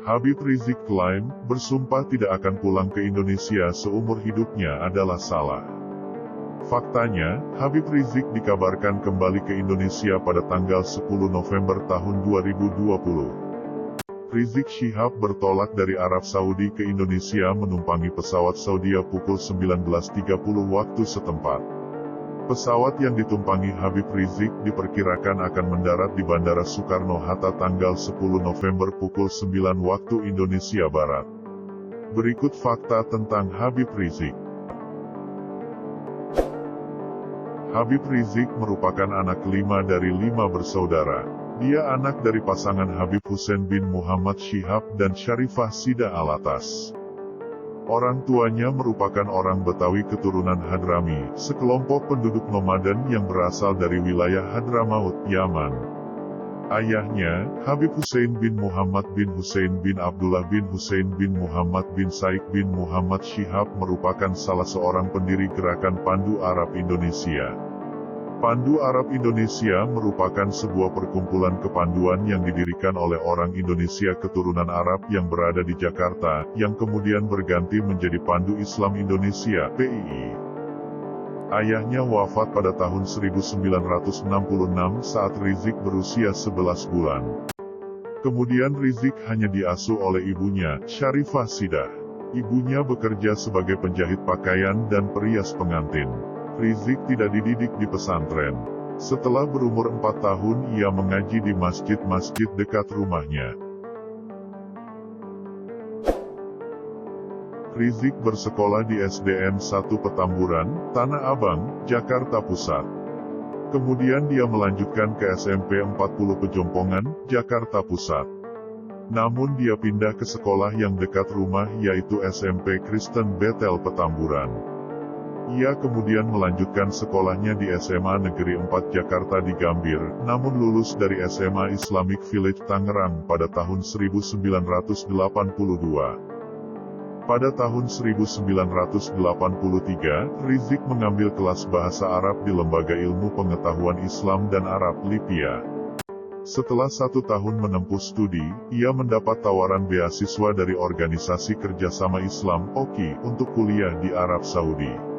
Habib Rizik klaim, bersumpah tidak akan pulang ke Indonesia seumur hidupnya adalah salah. Faktanya, Habib Rizik dikabarkan kembali ke Indonesia pada tanggal 10 November tahun 2020. Rizik Syihab bertolak dari Arab Saudi ke Indonesia menumpangi pesawat Saudia pukul 19.30 waktu setempat. Pesawat yang ditumpangi Habib Rizik diperkirakan akan mendarat di Bandara Soekarno-Hatta tanggal 10 November pukul 9 waktu Indonesia Barat. Berikut fakta tentang Habib Rizik. Habib Rizik merupakan anak kelima dari 5 bersaudara. Dia anak dari pasangan Habib Hussein bin Muhammad Syihab dan Syarifah Sida Alatas. Orang tuanya merupakan orang Betawi keturunan Hadrami, sekelompok penduduk nomaden yang berasal dari wilayah Hadramaut, Yaman. Ayahnya, Habib Hussein bin Muhammad bin Hussein bin Abdullah bin Hussein bin Muhammad bin Said bin Muhammad Syihab merupakan salah seorang pendiri gerakan Pandu Arab Indonesia. Pandu Arab Indonesia merupakan sebuah perkumpulan kepanduan yang didirikan oleh orang Indonesia keturunan Arab yang berada di Jakarta, yang kemudian berganti menjadi Pandu Islam Indonesia (PII). Ayahnya wafat pada tahun 1966 saat Rizik berusia 11 bulan. Kemudian Rizik hanya diasuh oleh ibunya, Syarifah Sida. Ibunya bekerja sebagai penjahit pakaian dan perias pengantin. Rizik tidak dididik di pesantren. Setelah berumur 4 tahun ia mengaji di masjid-masjid dekat rumahnya. Rizik bersekolah di SDN 1 Petamburan, Tanah Abang, Jakarta Pusat. Kemudian dia melanjutkan ke SMP 40 Pejompongan, Jakarta Pusat. Namun dia pindah ke sekolah yang dekat rumah yaitu SMP Kristen Bethel Petamburan. Ia kemudian melanjutkan sekolahnya di SMA Negeri 4 Jakarta di Gambir, namun lulus dari SMA Islamic Village Tangerang pada tahun 1982. Pada tahun 1983, Rizik mengambil kelas bahasa Arab di Lembaga Ilmu Pengetahuan Islam dan Arab Lipia. Setelah 1 tahun menempuh studi, ia mendapat tawaran beasiswa dari Organisasi Kerjasama Islam (OKI) untuk kuliah di Arab Saudi.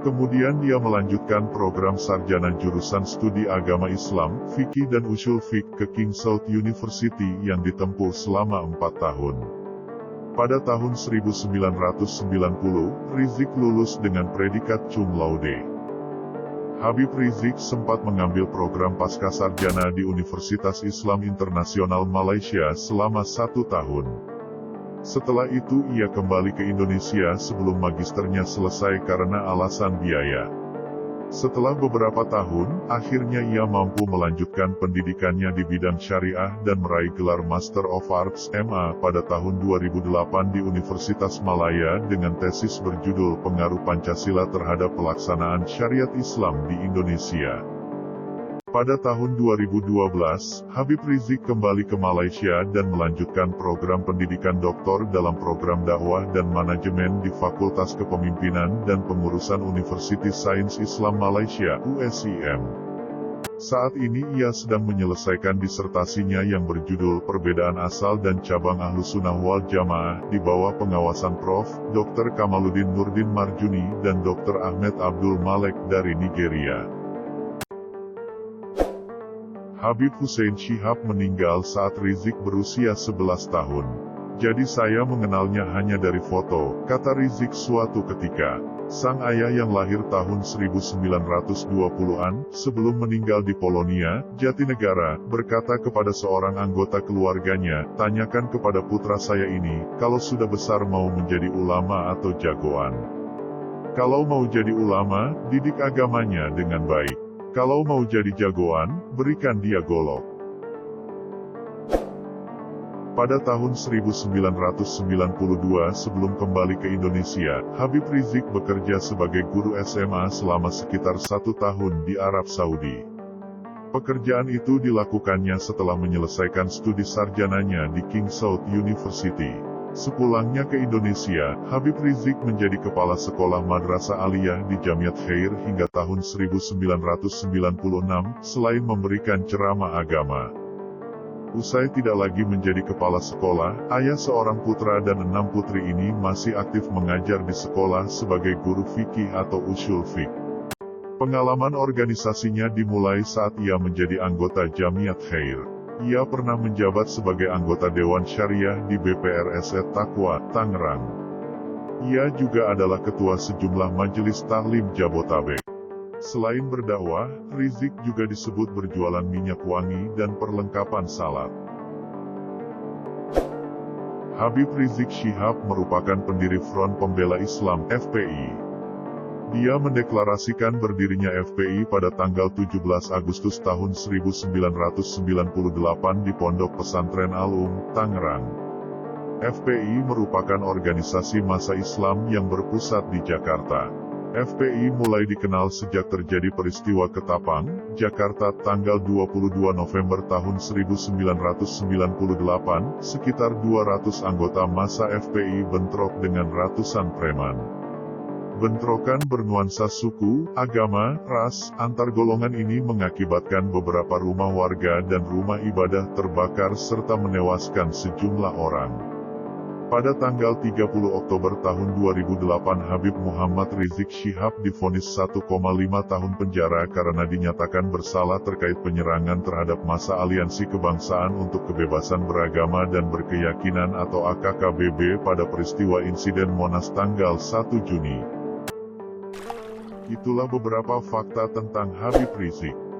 Kemudian dia melanjutkan program sarjana jurusan studi agama Islam, Fikih dan Ushul Fiqh ke King Saud University yang ditempuh selama 4 tahun. Pada tahun 1990, Rizik lulus dengan predikat cum laude. Habib Rizik sempat mengambil program pascasarjana di Universitas Islam Internasional Malaysia selama 1 tahun. Setelah itu ia kembali ke Indonesia sebelum magisternya selesai karena alasan biaya. Setelah beberapa tahun, akhirnya ia mampu melanjutkan pendidikannya di bidang syariah dan meraih gelar Master of Arts (MA) pada tahun 2008 di Universitas Malaya dengan tesis berjudul Pengaruh Pancasila terhadap Pelaksanaan Syariat Islam di Indonesia. Pada tahun 2012, Habib Rizik kembali ke Malaysia dan melanjutkan program pendidikan doktor dalam program dakwah dan manajemen di Fakultas Kepemimpinan dan Pengurusan Universiti Sains Islam Malaysia (USIM). Saat ini ia sedang menyelesaikan disertasinya yang berjudul Perbedaan Asal dan Cabang Ahlussunnah wal Jamaah di bawah pengawasan Prof. Dr. Kamaluddin Nurdin Marjuni dan Dr. Ahmed Abdul Malek dari Nigeria. Habib Hussein Syihab meninggal saat Rizik berusia 11 tahun. Jadi saya mengenalnya hanya dari foto, kata Rizik suatu ketika. Sang ayah yang lahir tahun 1920-an, sebelum meninggal di Polonia, Jatinegara, berkata kepada seorang anggota keluarganya, tanyakan kepada putra saya ini, kalau sudah besar mau menjadi ulama atau jagoan. Kalau mau jadi ulama, didik agamanya dengan baik. Kalau mau jadi jagoan, berikan dia golok. Pada tahun 1992 sebelum kembali ke Indonesia, Habib Rizik bekerja sebagai guru SMA selama sekitar 1 tahun di Arab Saudi. Pekerjaan itu dilakukannya setelah menyelesaikan studi sarjananya di King Saud University. Sepulangnya ke Indonesia, Habib Rizik menjadi kepala sekolah Madrasah Aliyah di Jamiat Khair hingga tahun 1996, selain memberikan ceramah agama. Usai tidak lagi menjadi kepala sekolah, ayah seorang putra dan 6 putri ini masih aktif mengajar di sekolah sebagai guru fikih atau ushul fiqh. Pengalaman organisasinya dimulai saat ia menjadi anggota Jamiat Khair. Ia pernah menjabat sebagai anggota Dewan Syariah di BPRSE Taqwa, Tangerang. Ia juga adalah ketua sejumlah majelis taklim Jabotabek. Selain berdakwah, Rizik juga disebut berjualan minyak wangi dan perlengkapan salat. Habib Rizik Syihab merupakan pendiri Front Pembela Islam (FPI). Dia mendeklarasikan berdirinya FPI pada tanggal 17 Agustus tahun 1998 di Pondok Pesantren Al-Um, Tangerang. FPI merupakan organisasi massa Islam yang berpusat di Jakarta. FPI mulai dikenal sejak terjadi peristiwa Ketapang, Jakarta tanggal 22 November tahun 1998, sekitar 200 anggota massa FPI bentrok dengan ratusan preman. Bentrokan bernuansa suku, agama, ras, antar golongan ini mengakibatkan beberapa rumah warga dan rumah ibadah terbakar serta menewaskan sejumlah orang. Pada tanggal 30 Oktober tahun 2008 Habib Muhammad Rizik Syihab divonis 1,5 tahun penjara karena dinyatakan bersalah terkait penyerangan terhadap massa Aliansi Kebangsaan untuk Kebebasan Beragama dan Berkeyakinan atau AKKBB pada peristiwa insiden Monas tanggal 1 Juni. Itulah beberapa fakta tentang Habib Rizik.